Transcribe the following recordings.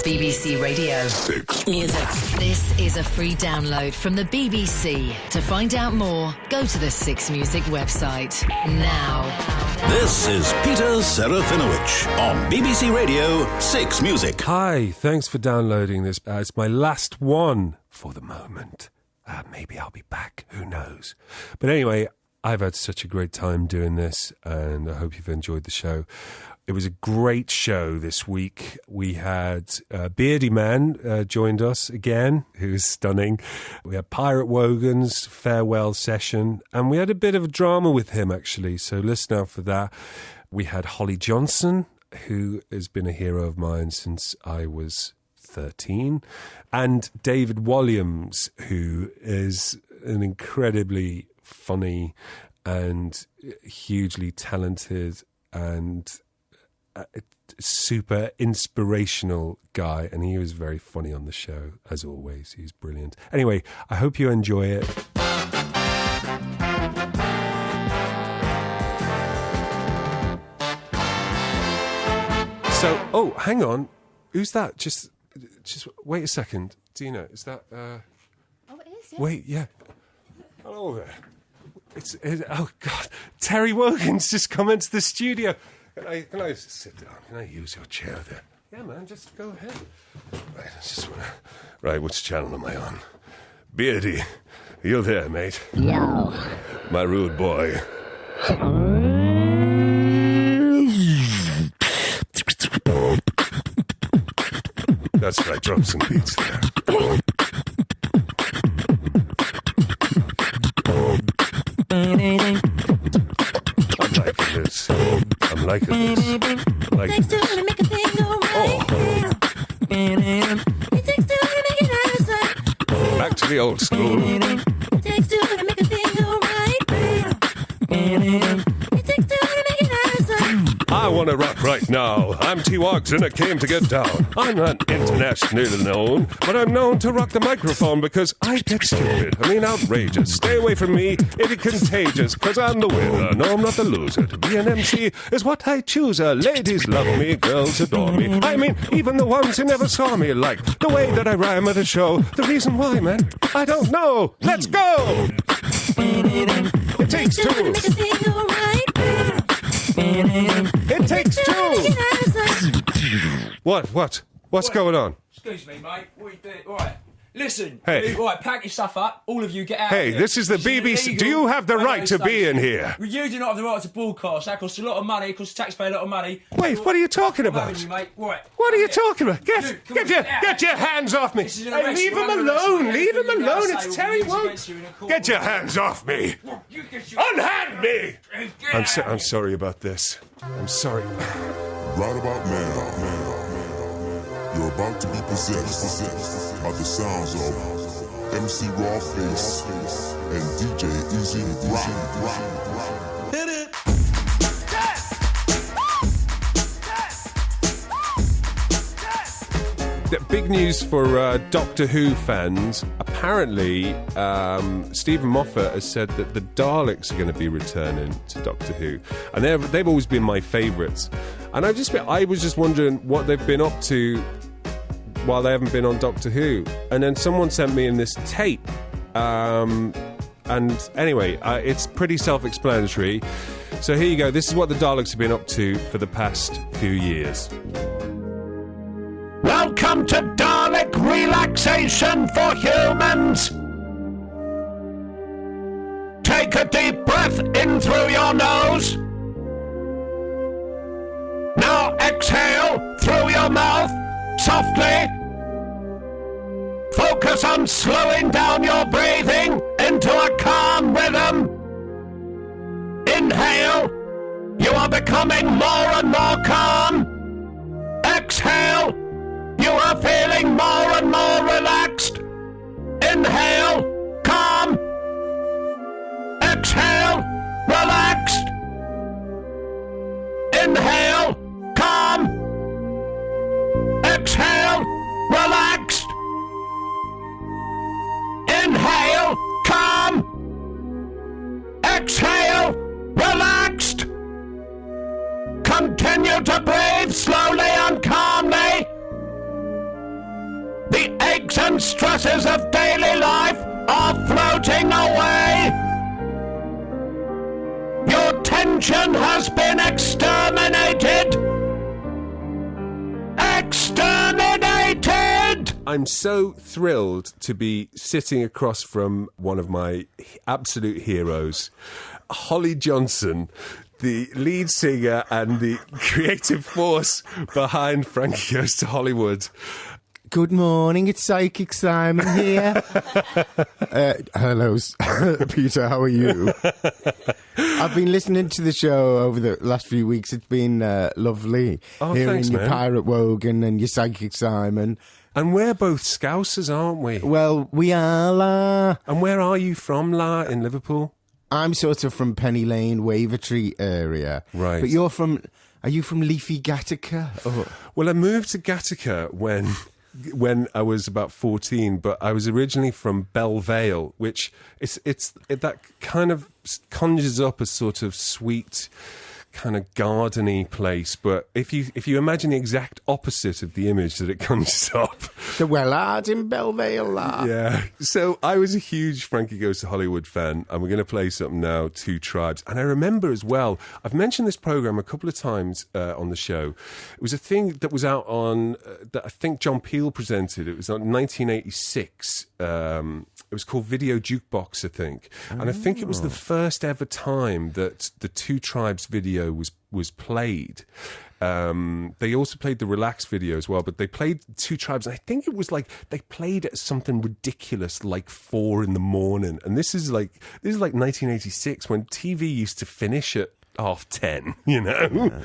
BBC Radio 6 Music. This is a free download from the BBC. To find out more, go to the 6 Music website now. This is Peter Serafinowicz on BBC Radio 6 Music. Hi, thanks for downloading this. It's my last one for the moment. Maybe I'll be back, who knows. But anyway, I've had such a great time doing this, and I hope you've enjoyed the show. It was a great show this week. We had Beardyman joined us again, who's stunning. We had Pirate Wogan's farewell session, and we had a bit of a drama with him, actually, so listen out for that. We had Holly Johnson, who has been a hero of mine since I was 13, and David Walliams, who is an incredibly funny and hugely talented and super inspirational guy, and he was very funny on the show, as always. He's brilliant. Anyway, I hope you enjoy it. So, oh, hang on. Who's that? Just wait a second. Dina, is that... Oh, it is, yeah. Wait, yeah. Hello there. Oh, God. Terry Wogan's just come into the studio. Can I sit down? Can I use your chair there? Yeah, man, just go ahead. Right, I just want to... Right, which channel am I on? Beardy, you there, mate? Yo. My rude boy. That's right, drop some beats there. I'm liking this. Takes two to make a thing go right. It takes two to make it happen. Back to the old school. It takes two to make a thing go right. It takes two to make it happen. I want to rock right now. I'm T-Wogs and I came to get down. I'm not internationally known, but I'm known to rock the microphone because I get stupid. I mean outrageous. Stay away from me, it is contagious, cause I'm the winner. No, I'm not the loser. To be an MC is what I choose. Ladies love me, girls adore me. I mean, even the ones who never saw me like the way that I rhyme at a show. The reason why, man, I don't know. Let's go! It takes two. It takes two. What's going on? Excuse me, mate. What are you doing? Right. Listen. Hey. Right, pack your stuff up. All of you get out. Hey, of here. this is the BBC. Illegal Do you have the right to be in here? You do not have the right to broadcast. That costs a lot of money. It costs the taxpayer a lot of money. Wait, what are you talking I'm about? having you, mate. Right. What are you talking about? Get Your hands off me. Hey, leave him alone. Leave him alone. It's Terry Wogan. Get your hands off me. Unhand me. I'm sorry about this. I'm sorry. Right about now, you're about to be possessed by the sounds of MC Raw Face and DJ Easy Rock. Hit it! Big news for Doctor Who fans. Apparently, Stephen Moffat has said that the Daleks are going to be returning to Doctor Who, and they've always been my favourites. And I was just wondering what they've been up to while they haven't been on Doctor Who. And then someone sent me in this tape, and anyway, it's pretty self-explanatory. So here you go. This is what the Daleks have been up to for the past few years. Welcome to Dalek Relaxation for Humans. Take a deep breath in through your nose. Now exhale through your mouth, softly. Focus on slowing down your breathing into a calm rhythm. Inhale. You are becoming more and more calm. Exhale. You are feeling more and more relaxed. Inhale, calm. Exhale, relaxed. Inhale, calm. Exhale, relaxed. Inhale, calm. Exhale, relaxed. Continue to breathe headaches and stresses of daily life are floating away. Your tension has been exterminated. Exterminated! I'm so thrilled to be sitting across from one of my absolute heroes, Holly Johnson, the lead singer and the creative force behind Frankie Goes to Hollywood. Good morning, it's Psychic Simon here. Hello, Peter, how are you? I've been listening to the show over the last few weeks. It's been lovely. Hearing thanks, your man. Pirate Wogan and your Psychic Simon. And we're both Scousers, aren't we? Well, we are, la. And where are you from, la, in Liverpool? I'm sort of from Penny Lane, Wavertree area. Right. But are you from Leafy Gattaca? Oh. Well, I moved to Gattaca when I was about 14, but I was originally from Belle Vale, which that kind of conjures up a sort of sweet, kind of gardeny place. But if you imagine the exact opposite of the image that it conjures up, The Wellard in Belle Vale, la. yeah. So I was a huge Frankie Goes to Hollywood fan, and we're going to play something now, Two Tribes. And I remember as well, I've mentioned this program a couple of times on the show. It was a thing that was out on, that I think John Peel presented. It was on 1986. It was called Video Jukebox, I think. And I think it was the first ever time that the Two Tribes video was played. They also played the Relax video as well, but they played Two Tribes, and I think it was like they played at something ridiculous like 4 a.m. And this is like 1986 when TV used to finish at 10:30, you know. Yeah.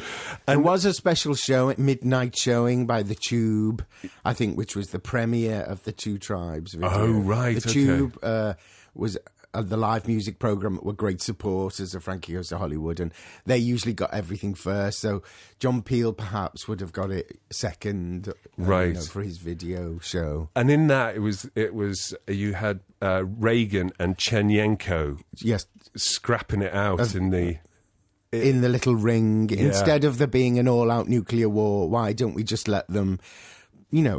And there was a special show at midnight showing by The Tube, I think, which was the premiere of the Two Tribes video. Oh, right. The Tube was the live music program that were great supporters of Frankie Goes to Hollywood, and they usually got everything first. So John Peel perhaps would have got it second, right, for his video show. And in that, it was you had Reagan and Chenyenko, yes, scrapping it out in the little ring. Yeah. Instead of there being an all-out nuclear war, why don't we just let them,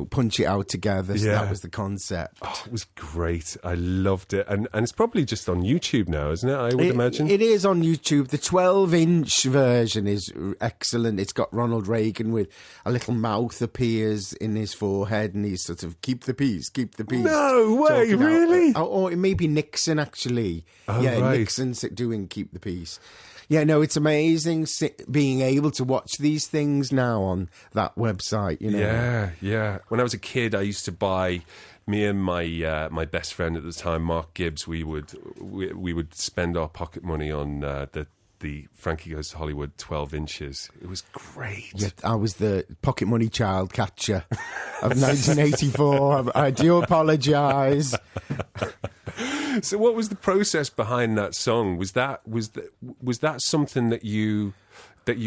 punch it out together? So that was the concept. Oh, it was great. I loved it. And it's probably just on YouTube now, isn't it? I would imagine. It is on YouTube. The 12-inch version is excellent. It's got Ronald Reagan with a little mouth appears in his forehead, and he's sort of, keep the peace, keep the peace. No way, really? Or it may be Nixon, actually. Oh, yeah, right. Nixon's doing keep the peace. Yeah, no, it's amazing being able to watch these things now on that website, Yeah. When I was a kid, I used to buy, me and my best friend at the time, Mark Gibbs, we would spend our pocket money on the Frankie Goes to Hollywood 12 inches. It was great. Yeah, I was the pocket money child catcher of 1984. I do apologise. So what was the process behind that song? Was that something that you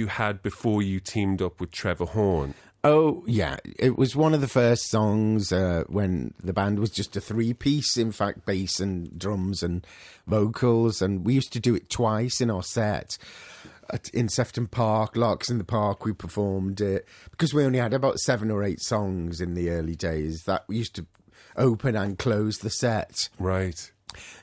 had before you teamed up with Trevor Horn? Oh, yeah. It was one of the first songs when the band was just a three-piece, in fact, bass and drums and vocals, and we used to do it twice in our set. In Sefton Park, Larks in the Park, we performed it. Because we only had about 7 or 8 songs in the early days, that we used to open and close the set. Right.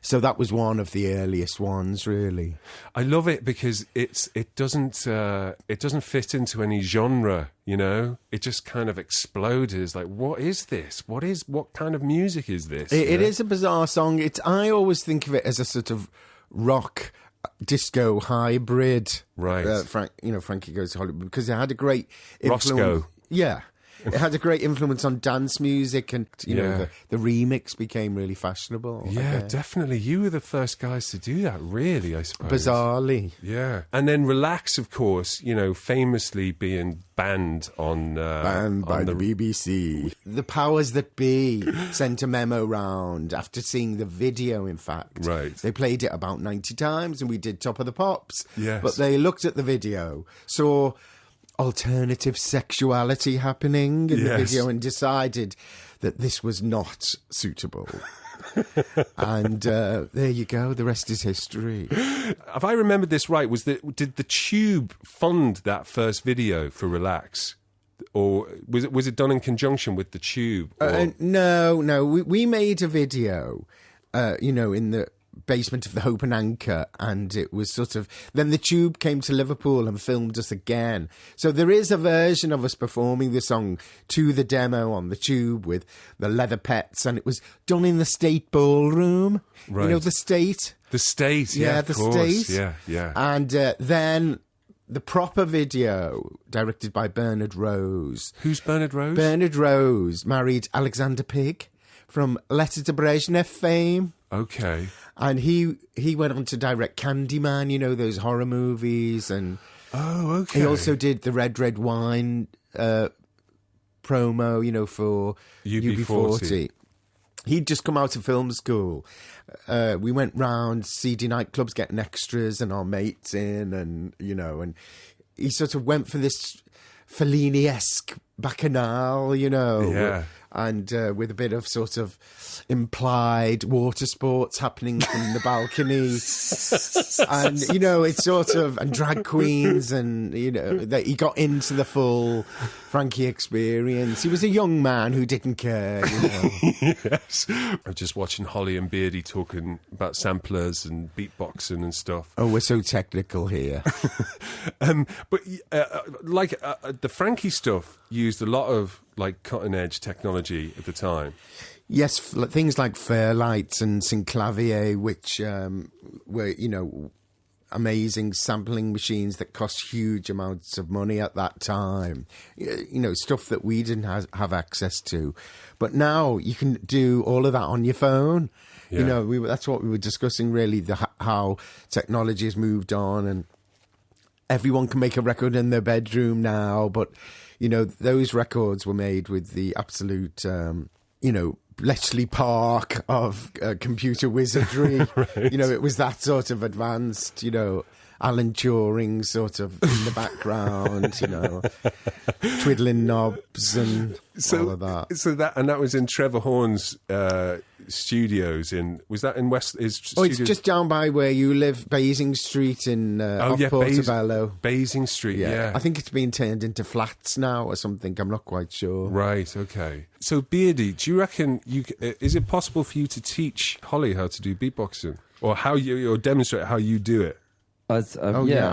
So that was one of the earliest ones, really. I love it because it doesn't fit into any genre, It just kind of exploded. It's like, what is this? What kind of music is this? It is a bizarre song. I always think of it as a sort of rock disco hybrid. Right. Frankie Goes to Hollywood, because it had a great influence. Roscoe. Yeah. It had a great influence on dance music, and the remix became really fashionable. Yeah, definitely. You were the first guys to do that, really, I suppose. Bizarrely. Yeah. And then Relax, of course, famously being banned banned by the BBC. The powers that be sent a memo round after seeing the video, in fact. Right. They played it about 90 times, and we did Top of the Pops. Yes. But they looked at the video, saw alternative sexuality happening in the video, and decided that this was not suitable. And there you go, the rest is history. If I remembered this right, did the Tube fund that first video for Relax? or was it done in conjunction with the Tube? No. We made a video, in the basement of the Hope and Anchor, and it was sort of... Then the Tube came to Liverpool and filmed us again. So there is a version of us performing the song to the demo on the Tube with the Leather Pets, and it was done in the State Ballroom. Right. You know, the State? The State, yeah, the of course. State. Yeah. And then the proper video, directed by Bernard Rose. Who's Bernard Rose? Bernard Rose married Alexander Pig from Letter to Brezhnev fame. Okay. And he went on to direct Candyman, those horror movies. And oh, okay. He also did the Red Wine promo, for UB40. He'd just come out of film school. We went round seedy nightclubs getting extras and our mates in, and he sort of went for this Fellini-esque bacchanal, Yeah. And with a bit of sort of implied water sports happening from the balcony. And, it's sort of... And drag queens and, that he got into the full Frankie experience. He was a young man who didn't care, Yes. I'm just watching Holly and Beardy talking about samplers and beatboxing and stuff. Oh, we're so technical here. But the Frankie stuff used a lot of cutting edge technology at the time. Yes, things like Fairlights and Synclavier, which were, amazing sampling machines that cost huge amounts of money at that time. Stuff that we didn't have access to. But now you can do all of that on your phone. Yeah. That's what we were discussing, really, how technology has moved on, and everyone can make a record in their bedroom now, but... those records were made with the absolute, Bletchley Park of computer wizardry. Right. It was that sort of advanced, Alan Turing sort of in the background, twiddling knobs and all of that. So that was in Trevor Horn's studios was that in West? It's just down by where you live, Basing Street in Portobello. Basing Street, yeah. I think it's been turned into flats now or something. I'm not quite sure. Right, okay. So Beardy, do you reckon is it possible for you to teach Holly how to do beatboxing, or or demonstrate how you do it? I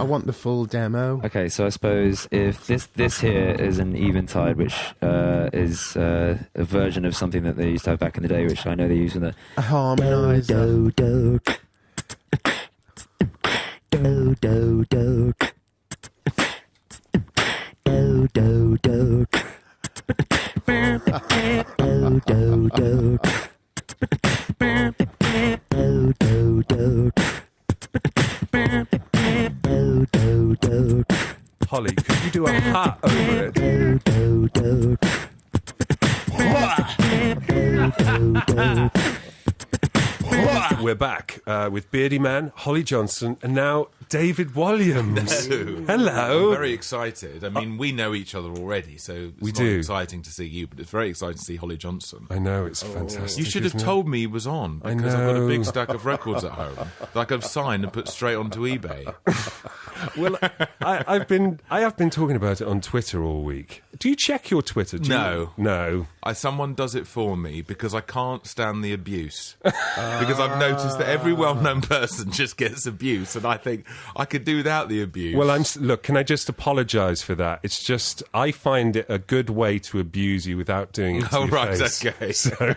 want the full demo. Okay, so I suppose if this here is an eventide, which is a version of something that they used to have back in the day, which I know they use in the harmonizer. Do do do do do do. Holly, could you do a hat over it? We're back with Beardyman, Holly Johnson, and now David Walliams. Hello. I'm very excited. I mean, we know each other already, so it's not exciting to see you, but it's very exciting to see Holly Johnson. I know, it's fantastic. You should have told me he was on, because I've got a big stack of records at home that I could have signed and put straight onto eBay. Well, I have been talking about it on Twitter all week. Do you check your Twitter? No. Someone does it for me because I can't stand the abuse. Because I've noticed that every well-known person just gets abuse, and I think I could do without the abuse. Well, look, can I just apologise for that? It's just, I find it a good way to abuse you without doing it to your face. Okay. So,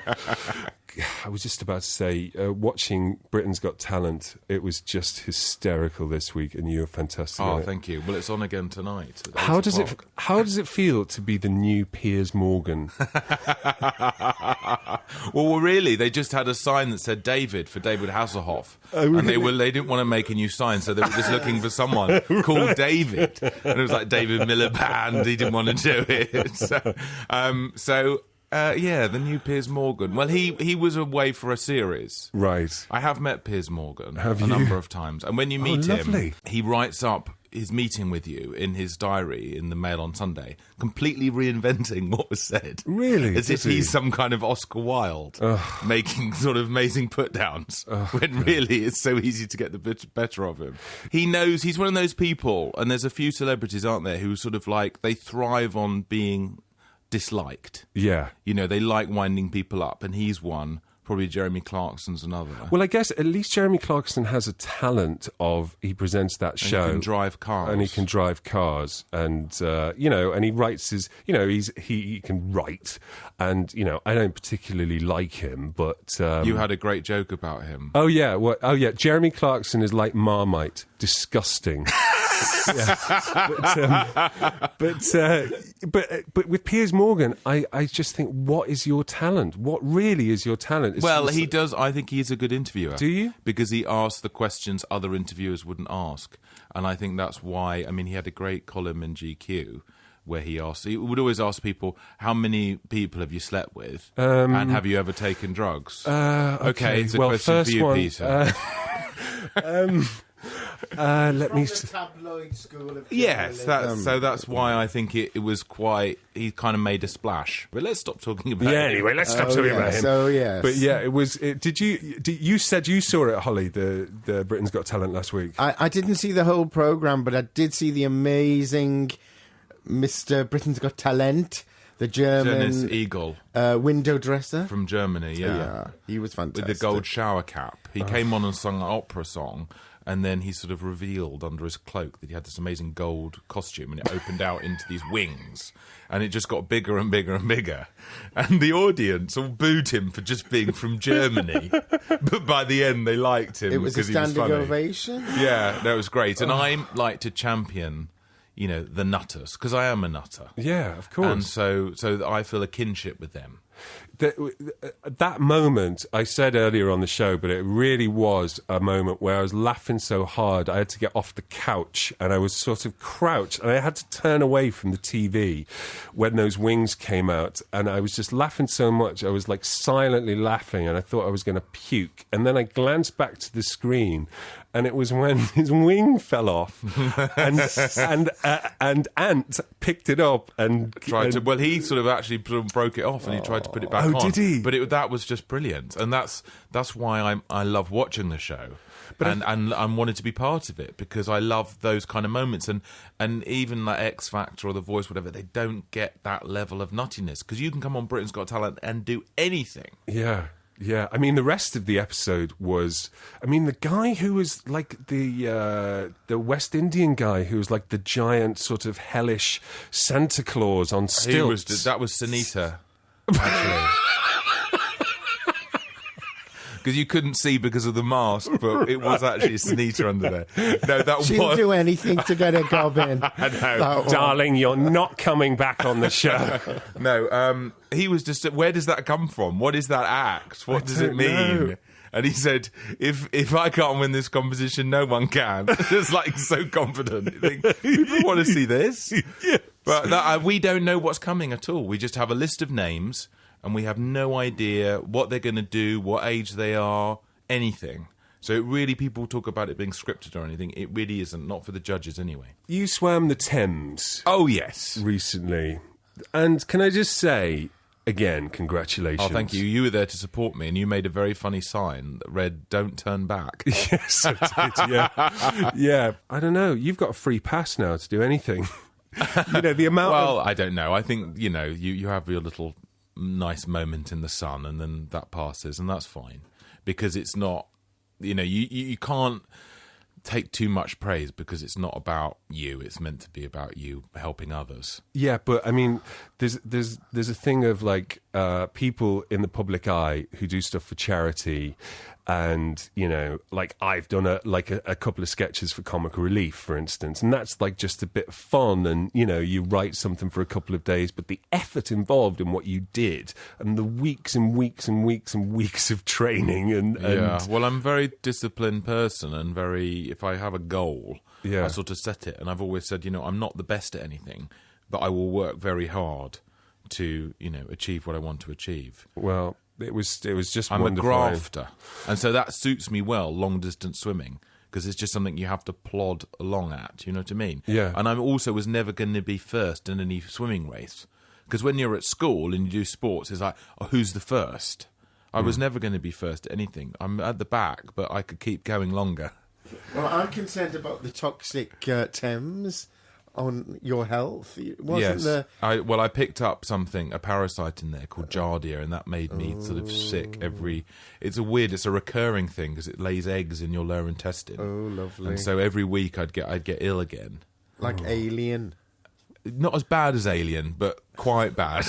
I was just about to say, watching Britain's Got Talent, it was just hysterical this week, and you were fantastic. Oh, thank you. Well, it's on again tonight. How does it feel to be the new Piers Morgan? Well, really, they just had a sign that said David for David Hasselhoff, and they didn't want to make a new sign, so they were just looking for someone called David, and it was like David Miliband. He didn't want to do it, so. The new Piers Morgan. Well, he was away for a series. Right. I have met Piers Morgan a number of times. And when you meet him, he writes up his meeting with you in his diary in the Mail on Sunday, completely reinventing what was said. Really? As if he's some kind of Oscar Wilde, making sort of amazing put-downs, when really it's so easy to get the better of him. He knows, he's one of those people, and there's a few celebrities, aren't there, who sort of like, they thrive on being disliked. Yeah. You know, they like winding people up, and he's one. Probably Jeremy Clarkson's another. Well, I guess at least Jeremy Clarkson has a talent of, he presents that show. And he can drive cars. And he can drive cars. And, you know, and he writes his, you know, he can write. And, you know, I don't particularly like him, but... you had a great joke about him. Oh, yeah. Jeremy Clarkson is like Marmite. Disgusting. But with Piers Morgan, I just think, what is your talent? What really is your talent? He does. I think he's a good interviewer. Do you? Because he asks the questions other interviewers wouldn't ask, and I think that's why. I mean, he had a great column in GQ where he would always ask people, how many people have you slept with, and have you ever taken drugs? Okay, it's a question for you, Peter. Let me. Tabloid school of yes, that's why I think it was quite. He kind of made a splash. But let's stop talking about. Yeah, anyway, let's stop talking about him. So yes, but yeah, it was. You said you saw it, Holly, the Britain's Got Talent last week. I didn't see the whole programme, but I did see the amazing Mr. Britain's Got Talent. The German eagle window dresser from Germany. Yeah, he was fantastic with the gold shower cap. He came on and sung an opera song. And then he sort of revealed under his cloak that he had this amazing gold costume, and it opened out into these wings, and it just got bigger and bigger and bigger. And the audience all booed him for just being from Germany, but by the end they liked him. It was a standing ovation. Yeah, that was great. And I like to champion, you know, the nutters, because I am a nutter. Yeah, of course. And so I feel a kinship with them. That moment, I said earlier on the show, but it really was a moment where I was laughing so hard I had to get off the couch, and I was sort of crouched, and I had to turn away from the TV when those wings came out, and I was just laughing so much, I was like silently laughing, and I thought I was going to puke. And then I glanced back to the screen, and it was when his wing fell off, and Ant picked it up and tried to. Well, he sort of actually broke it off, and he tried to put it back on. Oh, did he? But that was just brilliant, and that's why I love watching the show, and I wanted to be part of it, because I love those kind of moments, and even like X Factor or The Voice, whatever, they don't get that level of nuttiness, because you can come on Britain's Got Talent and do anything. Yeah. Yeah, I mean, the rest of the episode was... I mean, the guy who was like the West Indian guy who was like the giant sort of hellish Santa Claus on stilts. That was Sunita, actually. Because you couldn't see because of the mask, but it was actually Sunita under there. No, She'll do anything to get a gob in. I know. Darling, you're not coming back on the show. No, he was just... Where does that come from? What is that act? What does it mean? Know. And he said, if I can't win this competition, no one can. Just like so confident. You think, people want to see this? Yes. But we don't know what's coming at all. We just have a list of names, and we have no idea what they're going to do, what age they are, anything. So it really, people talk about it being scripted or anything. It really isn't, not for the judges anyway. You swam the Thames. Oh, yes. Recently. And can I just say, again, congratulations. Oh, thank you. You were there to support me, and you made a very funny sign that read, "Don't turn back." Yes, I did, yeah. Yeah. I don't know. You've got a free pass now to do anything. You know, the amount Well, I don't know. I think, you know, you have your little nice moment in the sun, and then that passes, and that's fine, because it's not, you know, you can't take too much praise, because it's not about you. It's meant to be about you helping others. Yeah, but I mean, there's a thing of like people in the public eye who do stuff for charity, and you know, like I've done a couple of sketches for Comic Relief, for instance, and that's like just a bit of fun, and you know, you write something for a couple of days, but the effort involved in what you did, and the weeks and weeks and weeks and weeks of training, and yeah. Well, I'm a very disciplined person, and if I have a goal, I sort of set it, and I've always said, you know, I'm not the best at anything, but I will work very hard to, you know, achieve what I want to achieve. Well, it was just I'm wonderful. a grafter, and so that suits me well, long distance swimming, because it's just something you have to plod along at. You know what I mean? Yeah. And I also was never going to be first in any swimming race, because when you're at school and you do sports, it's like, oh, who's the first? I was never going to be first at anything. I'm at the back, but I could keep going longer. Well, I'm concerned about the toxic Thames on your health. Wasn't there? I picked up a parasite in there called Giardia, and that made me sort of sick it's a recurring thing because it lays eggs in your lower intestine. Oh, lovely. And so every week I'd get ill again. Like Alien. Not as bad as Alien, but quite bad.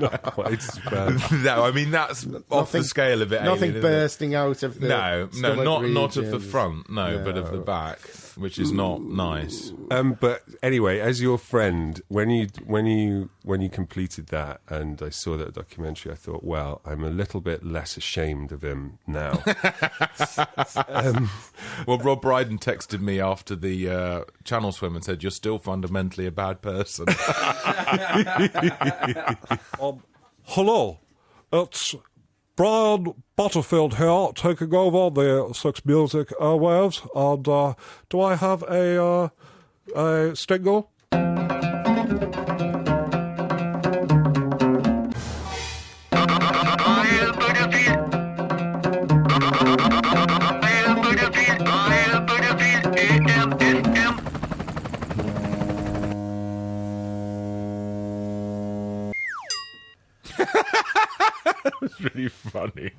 Not quite as bad. No, I mean that's off the scale of it. Nothing Alien, bursting out of the not of the front, but of the back, which is not nice. But anyway, as your friend, when you completed that, and I saw that documentary, I thought, well, I'm a little bit less ashamed of him now. Well, Rob Brydon texted me after the channel swim and said, "You're still fundamentally a bad person." Hello, it's Brian Butterfield here, taking over the Six Music airwaves, and do I have a single? That was really funny.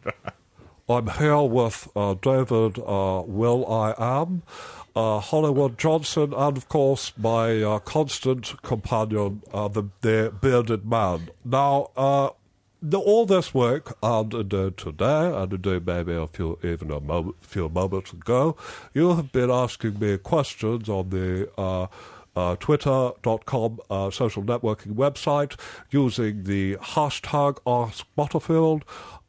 I'm here with David Will.I.Am, Hollywood Johnson, and of course my constant companion, the Bearded Man. Now, all this week, and indeed today, and indeed maybe a few moments ago, you have been asking me questions on the Twitter.com social networking website using the hashtag AskButterfield.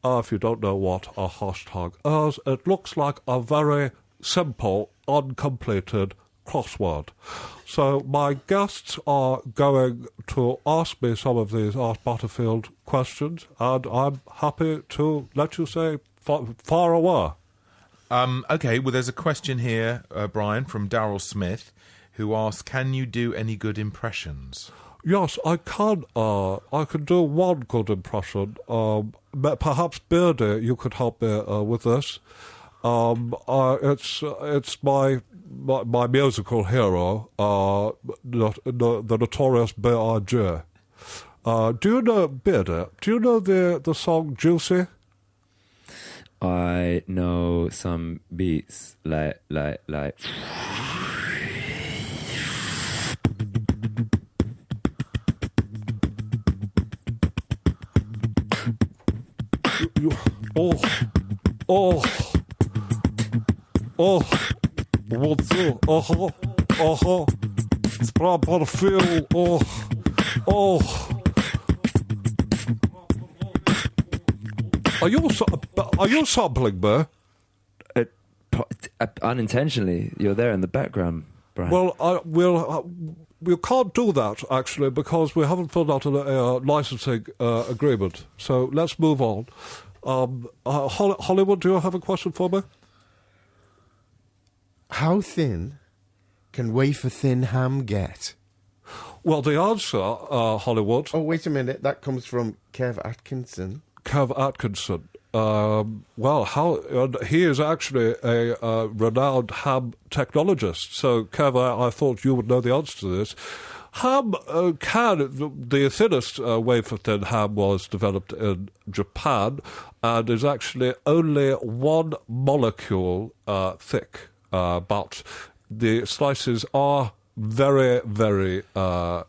If you don't know what a hashtag is, it looks like a very simple, uncompleted crossword. So my guests are going to ask me some of these Ask Butterfield questions, and I'm happy to let you say far away. Okay, well, there's a question here, Brian, from Daryl Smith, who asks, can you do any good impressions? Yes, I can. I can do one good impression. Perhaps Beardy, you could help me with this. It's my musical hero, the notorious B.I.G. Do you know Beardy? Do you know the song Juicy? I know some beats like. What's it? It's Butterfield. Are you sampling, Bear? Unintentionally, you're there in the background, Brian. Well, we can't do that, actually, because we haven't filled out a licensing agreement. So let's move on. Hollywood, do you have a question for me? How thin can wafer-thin ham get? Well, the answer, Hollywood... Oh, wait a minute. That comes from Kev Atkinson. Kev Atkinson. He is actually a renowned ham technologist. So, Kev, I thought you would know the answer to this. Ham the thinnest wafer-thin ham was developed in Japan and is actually only one molecule thick. But the slices are very, very... have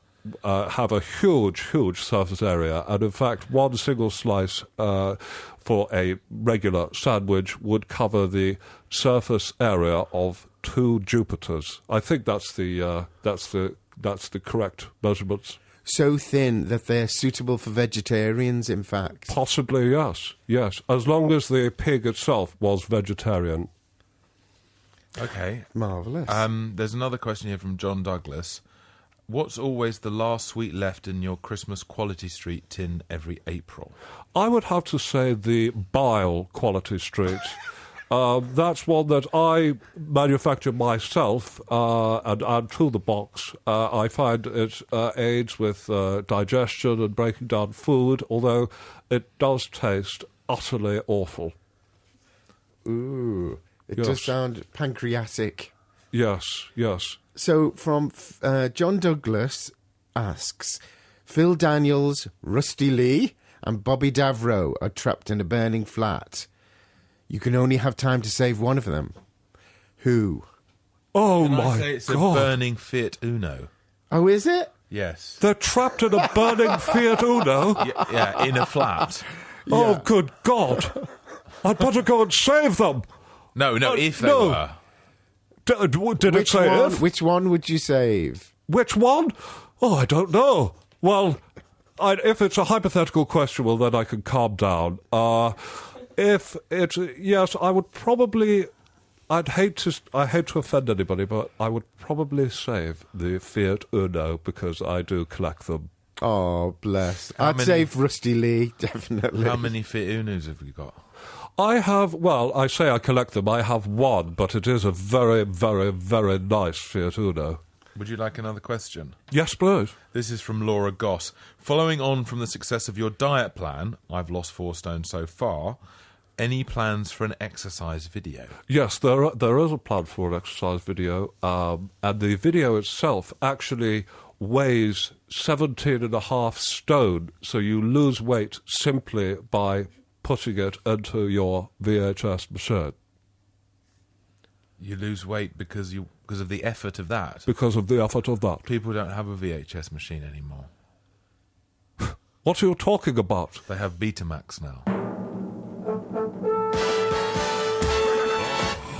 a huge surface area, and in fact one single slice for a regular sandwich would cover the surface area of 2 Jupiters. I think that's the correct measurements. So thin that they're suitable for vegetarians, in fact. Possibly, yes, as long as the pig itself was vegetarian. Okay, marvellous. There's another question here from John Douglas. What's always the last sweet left in your Christmas Quality Street tin every April? I would have to say the Bile Quality Street. That's one that I manufacture myself, and to the box. I find it aids with digestion and breaking down food, although it does taste utterly awful. Ooh, it Yes. does sound pancreatic. Yes, yes. So from John Douglas asks, Phil Daniels, Rusty Lee and Bobby Davro are trapped in a burning flat. You can only have time to save one of them. Who? Oh, Can I my say it's God. a burning Fiat Uno? Oh, is it? Yes. They're trapped in a burning Fiat Uno? Yeah, in a flat. Oh, good God. I'd better go and save them. No, if they no. were. Did it say if? Which one would you save? Which one? Oh, I don't know. Well, if it's a hypothetical question, well, then I can calm down. If it's yes, I would probably. I hate to offend anybody, but I would probably save the Fiat Uno because I do collect them. Oh, bless. I'd save Rusty Lee, definitely. How many Fiat Unos have you got? I have, well, I say I collect them. I have one, but it is a very, very, very nice Fiat Uno. Would you like another question? Yes, please. This is from Laura Goss. Following on from the success of your diet plan, I've lost 4 stone so far. Any plans for an exercise video? Yes, there is a plan for an exercise video, and the video itself actually weighs 17.5 stone, so you lose weight simply by putting it into your VHS machine. You lose weight because of the effort of that? Because of the effort of that. People don't have a VHS machine anymore. What are you talking about? They have Betamax now.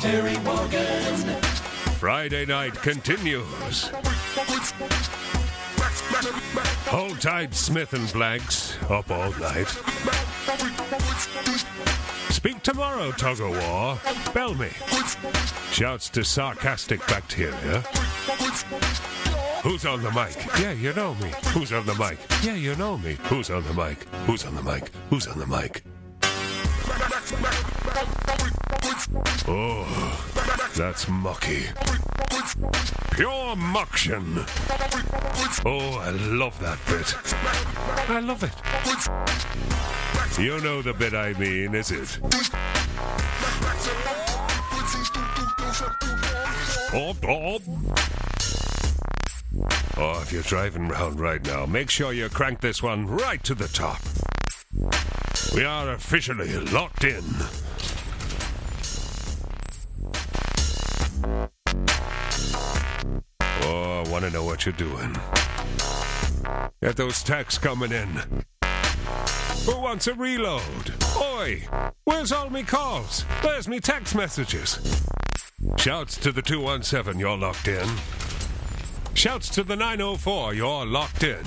Terry Wogan. Friday night continues. Hold tight, Smith and Blanks, up all night. Speak tomorrow, tug of war. Bell me. Shouts to sarcastic bacteria. Who's on the mic? Yeah, you know me. Who's on the mic? Yeah, you know me. Who's on the mic? Who's on the mic? Who's on the mic? Oh, that's mucky. Pure muction. Oh, I love that bit. I love it. You know the bit I mean, is it? Oh, if you're driving round right now, make sure you crank this one right to the top. We are officially locked in. Oh, I want to know what you're doing. Get those texts coming in. Who wants a reload? Oi, where's all me calls? Where's me text messages? Shouts to the 217, you're locked in. Shouts to the 904, you're locked in.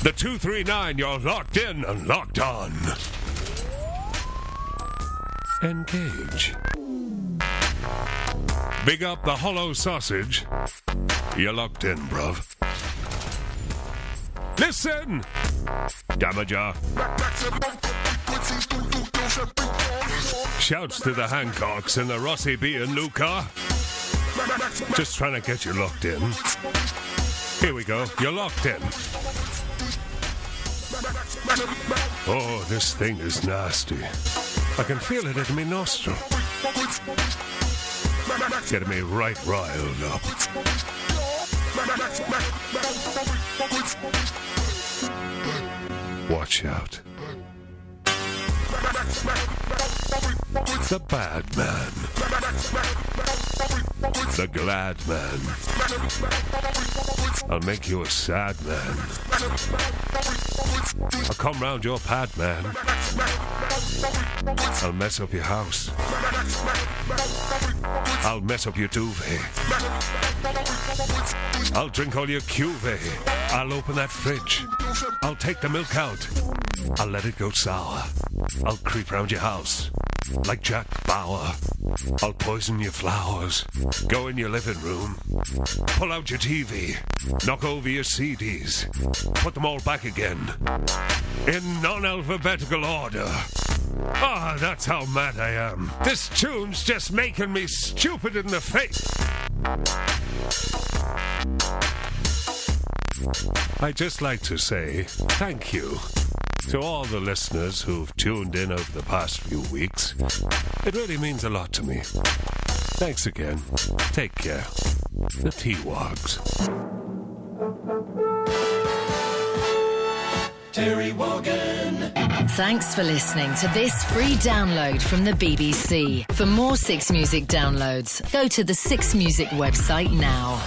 The 239, you're locked in and locked on. Engage. Big up the hollow sausage. You're locked in, bruv. Listen! Damager. Shouts to the Hancocks and the Rossi B and Luca. Just trying to get you locked in. Here we go. You're locked in. Oh, this thing is nasty. I can feel it in my nostril. Getting me right riled up. Watch out. The bad man. The glad man. I'll make you a sad man. I'll come round your pad, man. I'll mess up your house. I'll mess up your duvet. I'll drink all your cuvee. I'll open that fridge. I'll take the milk out. I'll let it go sour. I'll creep round your house like Jack Bauer. I'll poison your flowers. Go in your living room. Pull out your TV. Knock over your CDs. Put them all back again. In non-alphabetical order. Ah, that's how mad I am. This tune's just making me stupid in the face. I'd just like to say thank you to all the listeners who've tuned in over the past few weeks. It really means a lot to me. Thanks again. Take care. The T-Wogs. Terry Wogan. Thanks for listening to this free download from the BBC. For more 6 Music downloads, go to the 6 Music website now.